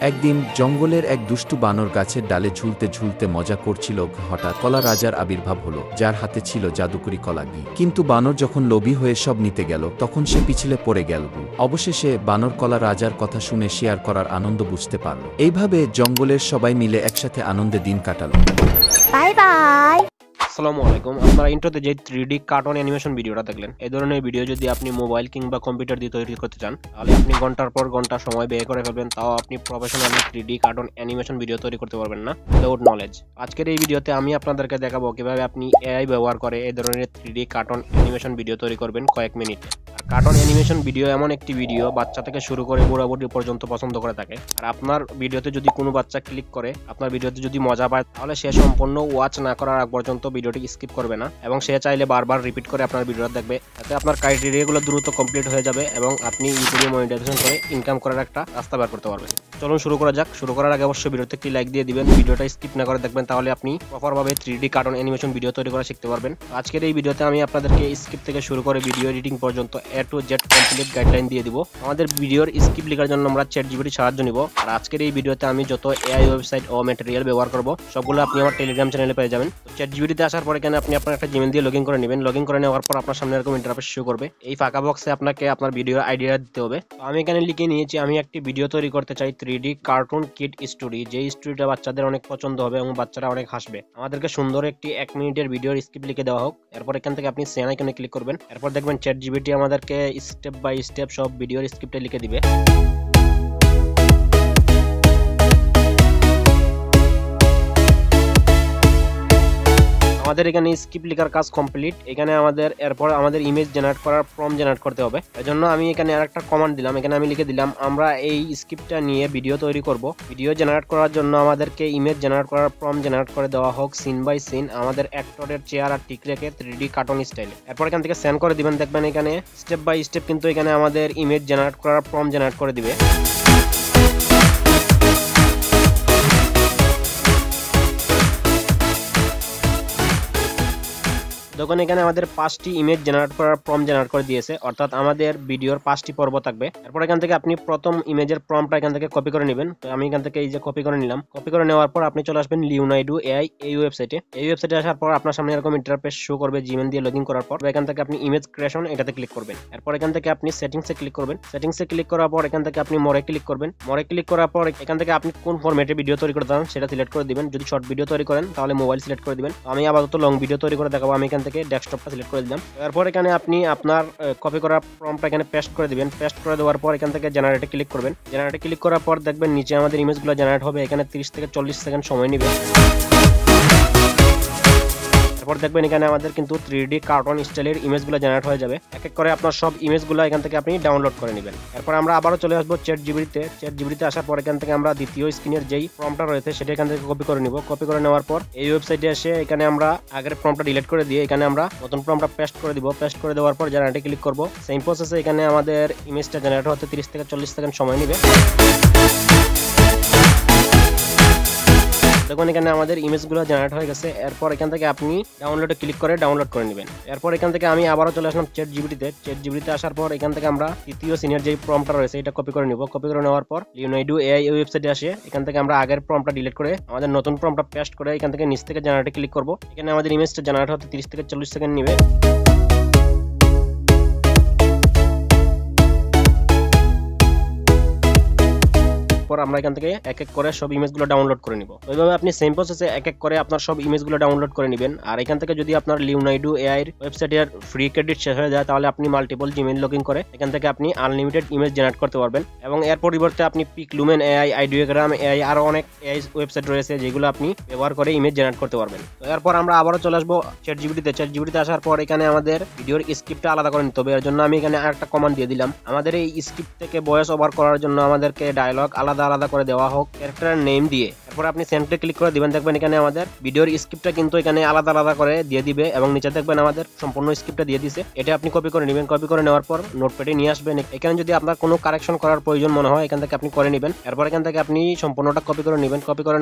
একদিন জঙ্গলের এক দুষ্টু বানর গাছের ডালে ঝুলতে ঝুলতে মজা করছিল। হঠাৎ কলা রাজার আবির্ভাব হলো, যার হাতে ছিল জাদুকরি কলা ঘি। কিন্তু বানর যখন লোভী হয়ে সব নিতে গেল, তখন সে পিছলে পড়ে গেল। অবশেষে বানর কলা রাজার কথা শুনে শেয়ার করার আনন্দ বুঝতে পারল। এইভাবে জঙ্গলের সবাই মিলে একসাথে আনন্দে দিন কাটালো। Bye bye. আসসালামু আলাইকুম। আপনারা ইন্ট্রোতে যে 3D কার্টুন অ্যানিমেশন ভিডিওটা দেখলেন, এই ধরনের ভিডিও যদি আপনি মোবাইল কিংবা কম্পিউটার দিয়ে তৈরি করতে চান, তাহলে আপনি ঘন্টার পর ঘন্টা সময় ব্যয় করে ফেলবেন, তাও আপনি professionally 3D cartoon animation video তৈরি করতে পারবেন না উইদাউট নলেজ। আজকের এই ভিডিওতে আমি আপনাদেরকে দেখাবো কিভাবে আপনি এআই ব্যবহার করে এই ধরনের 3D কার্টুন অ্যানিমেশন ভিডিও তৈরি করবেন কয়েক মিনিটে। আর কার্টুন অ্যানিমেশন ভিডিও এমন একটি ভিডিও বাচ্চা থেকে শুরু করে বুড়াবুড়ি পর্যন্ত পছন্দ করে থাকে। আর আপনার ভিডিওতে যদি কোনো বাচ্চা ক্লিক করে, আপনার ভিডিওতে যদি মজা পায়, তাহলে সে সম্পূর্ণ ওয়াচ না করার আগ পর্যন্ত ভিডিওটি স্কিপ করবে না এবং সে চাইলে বারবার রিপিট করে আপনার ভিডিওটা দেখবে। তাতে আপনার ক্রাইটেরিয়াগুলো দ্রুত কমপ্লিট হয়ে যাবে এবং আপনি ইউটিউবে মনিটাইজেশন করে ইনকাম করার একটা রাস্তা বের করতে পারবেন। চলুন শুরু করা যাক। শুরু করার আগে অবশ্যই ভিডিওতে একটি লাইক দিয়ে দিবেন, ভিডিওটা স্কিপ না করে দেখবেন, তাহলে আপনি প্রপারভাবে 3D কার্টুন অ্যানিমেশন ভিডিও তৈরি করা শিখতে পারবেন। আজকের এই ভিডিওতে আমি আপনাদেরকে স্কিপ থেকে শুরু করে ভিডিও এডিটিং পর্যন্ত A to Z complete guideline দিয়ে দিব। আমাদের ভিডিওর স্কিপ লেখার জন্য আমরা ChatGPT সাহায্য নিব। আর আজকের এই ভিডিওতে আমি যত এআই ওয়েবসাইট ও ম্যাটেরিয়াল ব্যবহার করব, সবগুলো আপনি আমার টেলিগ্রাম চ্যানেলে পেয়ে যাবেন। ChatGPT তে আসার পরে এখানে আপনি আপনার একটা জিমেল দিয়ে লগইন করে নেবেন। লগইন করে নেওয়ার পর আপনার সামনে এরকম ইন্টারফেস শো করবে। এই ফাঁকা বক্সে আপনাকে আপনার ভিডিওর আইডিয়া দিতে হবে। তো আমি এখানে লিখে নিয়েছি আমি একটি ভিডিও তৈরি করতে চাই 3D কার্টুন কিড স্টোরি, যে স্টোরিটা বাচ্চাদের অনেক পছন্দ হবে এবং বাচ্চারা অনেক হাসবে। আমাদেরকে সুন্দর একটি 1 মিনিটের ভিডিওর স্ক্রিপ্ট লিখে দেওয়া হোক। এরপর এখান থেকে আপনি সেন আইকনে ক্লিক করবেন। এরপর দেখবেন ChatGPT আমাদেরকে স্টেপ বাই স্টেপ সব ভিডিওর স্ক্রিপ্টে লিখে দিবে। আমাদের এখানে স্ক্রিপ্ট লেখার কাজ কমপ্লিট। এখানে আমাদের এরপর আমাদের ইমেজ জেনারেট করার প্রম্পট জেনারেট করতে হবে। এজন্য আমি এখানে আরেকটা কমান্ড দিলাম। এখানে আমি লিখে দিলাম আমরা এই স্ক্রিপ্টটা নিয়ে ভিডিও তৈরি করব। ভিডিও জেনারেট করার জন্য আমাদেরকে ইমেজ জেনারেট করার প্রম্পট জেনারেট করে দেওয়া হোক সিন বাই সিন, আমাদের অ্যাক্টরের চেহারা আর টিক রেখে 3D কার্টুন স্টাইলে। এরপর এখান থেকে সেন্ড করে দিবেন। দেখবেন এখানে স্টেপ বাই স্টেপ কিন্তু এখানে আমাদের ইমেজ জেনারেট করার প্রম্পট জেনারেট করে দিবে। তখন এখানে আমাদের 5টি ইমেজ জেনারেট করার প্রম্পট জেনারেট করে দিয়েছে, অর্থাৎ আমাদের ভিডিওর 5টি পর্ব থাকবে। এরপর এখান থেকে আপনি প্রথম ইমেজের প্রম্পটটা এখান থেকে কপি করে নেবেন। তো আমি এখান থেকে এই যে কপি করে নিলাম। কপি করে নেওয়ার পর আপনি চলে আসবেন লিওনার্ডো এআই এই ওয়েবসাইটে। এই ওয়েবসাইটে আসার পর আপনার সামনে এরকম ইন্টারফেস শো করবে জিমেল দিয়ে লগইন করার পর। এখান থেকে আপনি ইমেজ ক্রিয়েশন এটাতে ক্লিক করবেন। এরপর এখান থেকে আপনি সেটিংসে ক্লিক করবেন। সেটিংসে ক্লিক করার পর এখান থেকে আপনি মোরে ক্লিক করবেন। মোরে ক্লিক করার পর এখান থেকে আপনি কোন ফরম্যাটে ভিডিও তৈরি করতে চান সেটা সিলেক্ট করে দিবেন। যদি শর্ট ভিডিও তৈরি করেন তাহলে মোবাইল সিলেক্ট করে দিবেন। আমি আপাতত লং ভিডিও তৈরি করে দেখাবো। আমি এখান থেকে ডেস্কটপটা সিলেক্ট করে দিলাম। এরপর এখানে আপনি আপনার কপি করা প্রম্পটটা এখানে পেস্ট করে দিবেন। পেস্ট করে দেওয়ার পর এখান থেকে জেনারেটে ক্লিক করবেন। জেনারেটে ক্লিক করার পর দেখবেন নিচে আমাদের ইমেজগুলো জেনারেট হবে। এখানে 30 থেকে 40 সেকেন্ড সময় নেবে। এরপর দেখবেন এখানে আমাদের কিন্তু 3D কার্টুন স্টাইলের ইমেজগুলো জেনারেট হয়ে যাবে। এক এক করে আপনার সব ইমেজগুলো এখান থেকে আপনি ডাউনলোড করে নেবেন। এরপর আমরা আবারও চলে আসবো ChatGPT-তে। ChatGPT-তে আসার পর এখান থেকে আমরা দ্বিতীয় স্ক্রিনের যেই প্রম্পটটা রয়েছে সেটা এখান থেকে কপি করে নিব। কপি করে নেওয়ার পর এই ওয়েবসাইটে এসে এখানে আমরা আগের প্রম্পটটা ডিলিট করে দিয়ে এখানে আমরা নতুন প্রম্পটটা পেস্ট করে দিব। পেস্ট করে দেওয়ার পর জেনারেটে ক্লিক করব। সেম প্রসেসে এখানে আমাদের ইমেজটা জেনারেট হতে 30 থেকে 40 সেকেন্ড সময় নেবে। দেখুন এখানে আমাদের ইমেজগুলো জেনারেট হয়ে গেছে। এরপর এখান থেকে আপনি ডাউনলোডে ক্লিক করে ডাউনলোড করে নেবেন। এরপর এখান থেকে আমি আবারও চলে আসলাম ChatGPT-তে। ChatGPT-তে আসার পর এখান থেকে আমরা তৃতীয় সিনিয়র যে প্রম্পটটা রয়েছে এটা কপি করে নিব। কপি করে নেওয়ার পর লিওনার্ডো এআই ওয়েবসাইটে আসে এখান থেকে আমরা আগের প্রম্পটটা ডিলিট করে আমাদের নতুন প্রম্পটটা পেস্ট করে এখান থেকে নিচ থেকে জেনারেটে ক্লিক করব। এখানে আমাদের ইমেজটা জেনারেট হতে 30 থেকে 40 সেকেন্ড নেবে। আমরা এখান থেকে এক এক করে সব ইমেজগুলো ডাউনলোড করে নিব। ওইভাবে আপনি সেম প্রসেসে এক এক করে আপনার সব ইমেজগুলো ডাউনলোড করে নেবেন। আর এখান থেকে যদি আপনার লিওনার্ডো এআই এর ওয়েবসাইটের ফ্রি ক্রেডিট শেষ হয়ে যায়, তাহলে আপনি মাল্টিপল জিমেইল লগইন করে এখান থেকে আপনি আনলিমিটেড ইমেজ জেনারেট করতে পারবেন। এবং এর পরিবর্তে আপনি পিকলুমেন এআই, আইডিওগ্রাম এআই আরো অনেক এআই ওয়েবসাইট রয়েছে যেগুলো আপনি ব্যবহার করে ইমেজ জেনারেট করতে পারবেন। তো এরপর আমরা আবারও চলে আসবো ChatGPT-তে। ChatGPT-তে আসার পর এখানে আমাদের ভিডিওর স্ক্রিপ্টটা আলাদা করে নিতে হবে। এর জন্য আমি এখানে আরেকটা কমান্ড দিয়ে দিলাম। আমাদের এই স্ক্রিপ্ট থেকে ভয়েস ওভার করার জন্য আমাদেরকে ডায়লগ আলাদা আলাদা করে দেওয়া হোক ক্যারেক্টার নেম দিয়ে। তারপর আপনি সেন্ডে ক্লিক করে দিবেন, দেখবেন এখানে আমাদের ভিডিওর স্ক্রিপ্টটা কিন্তু এখানে আলাদা আলাদা করে দিয়ে দিবে এবং নিচে দেখবেন আমাদের সম্পূর্ণ স্ক্রিপ্টটা দিয়ে দিছে। এটা আপনি কপি করে নেবেন, কপি করে নেওয়ার পর নোটপ্যাডে নিয়ে আসবেন। এখানে যদি আপনার কোনো কারেকশন করার প্রয়োজন মনে হয় এখান থেকে আপনি করে নেবেন। এরপর এখান থেকে আপনি সম্পূর্ণটা কপি করে নেবেন। কপি করে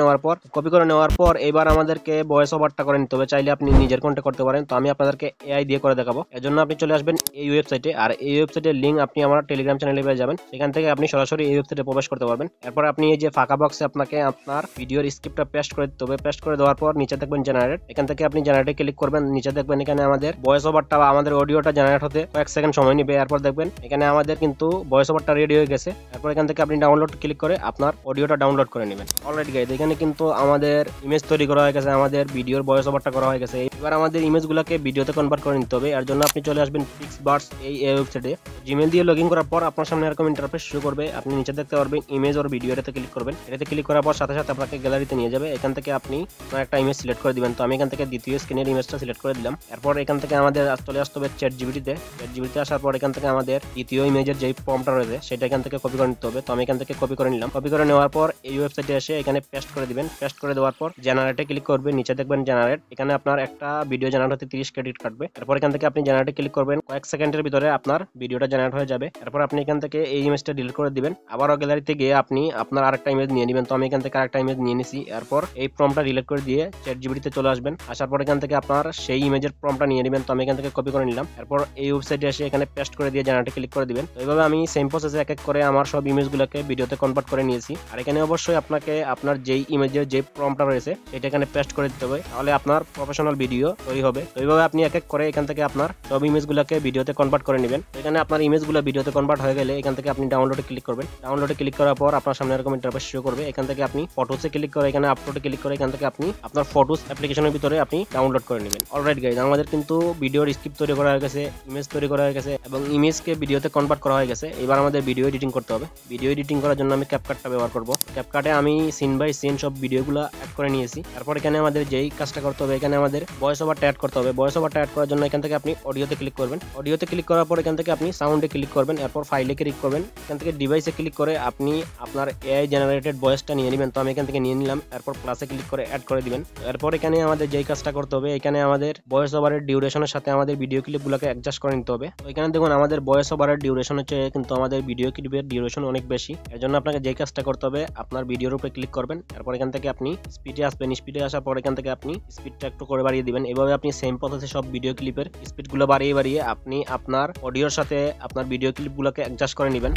নেওয়ার পর এবার আমাদেরকে ভয়েস ওভারটা করে নিতে হবে। চাইলে আপনি নিজের কন্টে করতে পারেন, তো আমি আপনাদেরকে এআই দিয়ে করে দেখাবো। এর জন্য আপনি চলে আসবেন এই ওয়েবসাইটে, আর এই ওয়েবসাইটের লিঙ্ক আপনি আমার টেলিগ্রাম চ্যানেলে পেয়ে যাবেন। সেখান থেকে আপনি সরাসরি এই ওয়েবসাইটে প্রবেশ করতে পারবেন। এরপর আপনি এই যে ফাঁকা বক্সে আপনাকে আপনার ভিডিওর স্ক্রিপ্টটা পেস্ট করে দিতে হবে। পেস্ট করে দেওয়ার পর নিচে দেখবেন জেনারেট, এখান থেকে আপনি জেনারেটে ক্লিক করবেন। নিচে দেখবেন এখানে আমাদের ভয়েস ওভারটা বা আমাদের অডিওটা জেনারেট হতে কয়েক সেকেন্ড সময় নেবে। এরপর দেখবেন এখানে আমাদের কিন্তু ভয়েস ওভারটা রেডি হয়ে গেছে। এরপর এখান থেকে আপনি ডাউনলোড ক্লিক করে আপনার অডিওটা ডাউনলোড করে নেবেন। অলরেডি গাইজ এখানে কিন্তু আমাদের ইমেজ তৈরি করা হয়ে গেছে, আমাদের ভিডিওর ভয়েস ওভারটা করা হয়ে গেছে। এবার আমাদের ইমেজগুলোকে ভিডিওতে কনভার্ট করে নিতে হবে। এর জন্য আপনি চলে আসবেন পিক্সবার্স এই ওয়েবসাইটে। জিমেল দিয়ে লগইন করার পর আপনার সামনে এরকম ইন্টারফেস শুরু করবে। আপনি নিচে দেখতে পারবেন ইমেজ আর ভিডিও, এটাতে ক্লিক করবেন। এটাতে ক্লিক করার পর সাথে সাথে আপনাকে গ্যালারিতে নিয়ে যাবে। এখান থেকে আপনি আপনার একটা ইমেজ সিলেক্ট করে দিবেন। তো আমি এখান থেকে দ্বিতীয় স্ক্রিনের ইমেজটা সিলেক্ট করে দিলাম। এরপর এখান থেকে আমাদের চলে আসতে হবে চ্যাটজিপিটিতে। চ্যাটজিপিটিতে আসার পর এখান থেকে আমাদের দ্বিতীয় ইমেজের যে প্রম্পটটা রয়েছে সেটা এখান থেকে কপি করে নিতে হবে। তো আমি এখান থেকে কপি করে নিলাম। কপি করে নেওয়ার পর এই ওয়েবসাইটে এসে এখানে পেস্ট করে দিবেন। পেস্ট করে দেওয়ার পর জেনারেটে ক্লিক করবেন। নিচে দেখবেন জেনারেট, এখানে আপনার একটা ভিডিও জেনারেট হতে 30 ক্রেডিট কাটবে। এরপর এখান থেকে আপনি জেনারেটে ক্লিক করবেন, কয়েক সেকেন্ডের ভিতরে আপনার ভিডিওটা জেনারেট হয়ে যাবে। এরপর আপনি এখান থেকে এই ইমেজটা ডিলিট করে দিবেন। আবারও গ্যালারিতে গিয়ে আপনি আপনার আরেকটা ইমেজ নিয়ে নেবেন। তো আমি এখান থেকে আরেকটা ইমেজ নিয়ে নিছি। এরপর এই প্রম্পটটা ডিলিট করে দিয়ে চ্যাটজিপিটিতে চলে আসবেন। আসার পর এখান থেকে আপনার সেই ইমেজের প্রম্পটটা নিয়ে নেবেন। তো আমি এখান থেকে কপি করে নিলাম। এরপর এই ওয়েবসাইটে এসে এখানে পেস্ট করে দিয়ে জেনারেটে ক্লিক করে দিবেন। তো এইভাবে আমি সেম প্রসেসে এক এক করে আমার সব ইমেজগুলোকে ভিডিওতে কনভার্ট করে নিয়েছি। আর এখানে অবশ্যই আপনাকে আপনার যেই ইমেজের যে প্রম্পটটা রয়েছে সেটা এখানে পেস্ট করে দিতে হবে, তাহলে আপনার প্রফেশনাল ভিডিও তৈরি হবে। তো এইভাবে আপনি এক এক করে এখান থেকে আপনার সব ইমেজগুলোকে ভিডিওতে কনভার্ট করে নেবেন। এখানে আপনার ইমেজগুলো ভিডিওতে কনভার্ট হয়ে গেলে এখান থেকে আপনি ডাউনলোডে ক্লিক করবেন। ডাউনলোডে ক্লিক করার পর আপনার সামনে এরকম ইন্টারফেস শো করবে। এখান থেকে আপনি ফটোসে ক্লিক করে এখানে আপলোডে ক্লিক করে এখান থেকে আপনি আপনার ফটোস অ্যাপ্লিকেশনের ভিতরে আপনি ডাউনলোড করে নেবেন। অলরাইট গাইজ, আমাদের কিন্তু ভিডিওর স্ক্রিপ্ট তৈরি করা হয়ে গেছে, ইমেজ তৈরি করা হয়ে গেছে এবং ইমেজকে ভিডিওতে কনভার্ট করা হয়ে গেছে। এবার আমাদের ভিডিও এডিটিং করতে হবে। ভিডিও এডিটিং করার জন্য আমি ক্যাপকাটটা ব্যবহার করব। ক্যাপকাটে আমি সিন বাই সিন সব ভিডিওগুলো অ্যাড করে নিয়েছি। তারপর এখানে আমাদের যেই কাজটা করতে হবে, এখানে আমাদের ভয়েস ওভারটা অ্যাড করতে হবে। ভয়েস ওভারটা অ্যাড করার জন্য এখান থেকে আপনি অডিওতে ক্লিক করবেন। অডিওতে ক্লিক করার পর এখান থেকে আপনি সাউন্ডে ক্লিক করবেন। এরপর ফাইলে ক্লিক করবেন। এখান থেকে ডিভাইসে ক্লিক করে আপনি আপনার এআই জেনারেটেড ভয়েসটা নিয়ে নেবেন। তো আমি এখান থেকে নিয়ে নিলাম। এরপর প্লাসে ক্লিক করে অ্যাড করে দিবেন। এরপর এখানে আমাদের যেই কাজটা করতে হবে, এখানে আমাদের ভয়েস ওভারের ডিউরেশনের সাথে আমাদের ভিডিও ক্লিপগুলোকে অ্যাডজাস্ট করে নিতে হবে। তো এখানে দেখুন আমাদের ভয়েস ওভারের ডিউরেশন হচ্ছে কিন্তু আমাদের ভিডিও ক্লিপের ডিউরেশন অনেক বেশি। এর জন্য আপনাকে যেই কাজটা করতে হবে, আপনার ভিডিওর উপরে ক্লিক করবেন। এরপর এখান থেকে আপনি স্পিডে আসবেন। স্পিডে আসার পর এখান থেকে আপনি স্পিডটা একটু করে বাড়িয়ে দিবেন। এভাবে আপনি সেম প্রসেসে সব ভিডিও ক্লিপের স্পিডগুলো বাড়িয়ে বাড়িয়ে আপনি আপনার অডিওর সাথে আপনার ভিডিও ক্লিপগুলোকে অ্যাডজাস্ট করে নেবেন।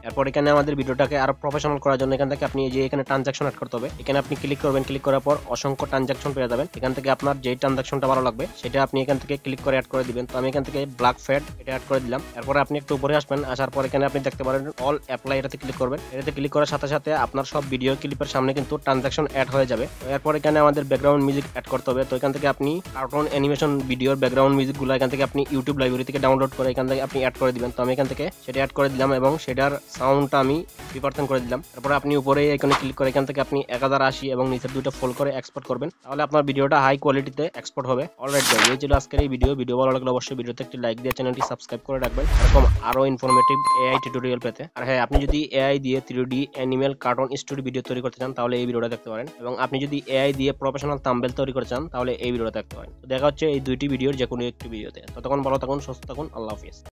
এরপর এখানে আমাদের ভিডিওটাকে আরো প্রফেশনাল করার জন্য এখান থেকে আপনি যে এখানে ট্রানজাকশন অ্যাড করতে হবে। এখানে আপনি ক্লিক করবেন। ক্লিক করার পর অসংখ্য ট্রানজাকশন পেয়ে যাবেন। এখান থেকে আপনার যেই ট্রানজাকশনটা ভালো লাগবে সেটা আপনি এখান থেকে ক্লিক করে অ্যাড করে দিবেন। তো আমি এখান থেকে ব্ল্যাক ফ্যাট এটা অ্যাড করে দিলাম। এরপর আপনি একটু উপরে আসবেন। আসার পর এখানে আপনি দেখতে পারেন অল অ্যাপ্লাই, এটাতে ক্লিক করবেন। এটাতে ক্লিক করার সাথে সাথে আপনার সব ভিডিও ক্লিপের সামনে কিন্তু ট্রানজাকশন অ্যাড হয়ে যাবে। এরপর এখানে আমাদের ব্যাকগ্রাউন্ড মিউজিক অ্যাড করতে হবে। তো এখান থেকে আপনি কার্টুন অ্যানিমেশন ভিডিওর ব্যাকগ্রাউন্ড মিউজিকগুলো এখান থেকে আপনি ইউটিউব লাইব্রেরি থেকে ডাউনলোড করে এখান থেকে আপনি অ্যাড করে দিবেন। তো আমি এখান থেকে সেটা অ্যাড করে দিলাম এবং সেটার সাউন্ডটা আমি 3% করে দিলাম। তারপরে আপনি উপরে এখানে ক্লিক করে এখান থেকে আপনি 1080 এবং নিচের দুটো ফোল্ড করে এক্সপোর্ট করবেন, তাহলে আপনার ভিডিওটা হাই কোয়ালিটিতে এক্সপোর্ট হবে। অলরাইট গাইস, এই ছিল আজকের এই ভিডিও ভালো লাগলে অবশ্যই ভিডিওতে একটি লাইক দিয়ে চ্যানেলটি সাবস্ক্রাইব করে রাখবেন এরকম আরো ইনফরমেটিভ এআই টিউটোরিয়াল পেতে। আর হ্যাঁ, আপনি যদি এআই দিয়ে 3D animal cartoon story video তৈরি করতে চান তাহলে এই ভিডিওটা দেখতে পারেন, এবং আপনি যদি এআই দিয়ে প্রফেশনাল থাম্বনেল তৈরি করতে চান তাহলে এই ভিডিওটা দেখতে পারেন। তো দেখা হচ্ছে এই দুইটি ভিডিওর যে কোনো একটি ভিডিওতে। ততক্ষণ ভালো থাকুন, সুস্থ থাকুন, আল্লাহ হাফেজ।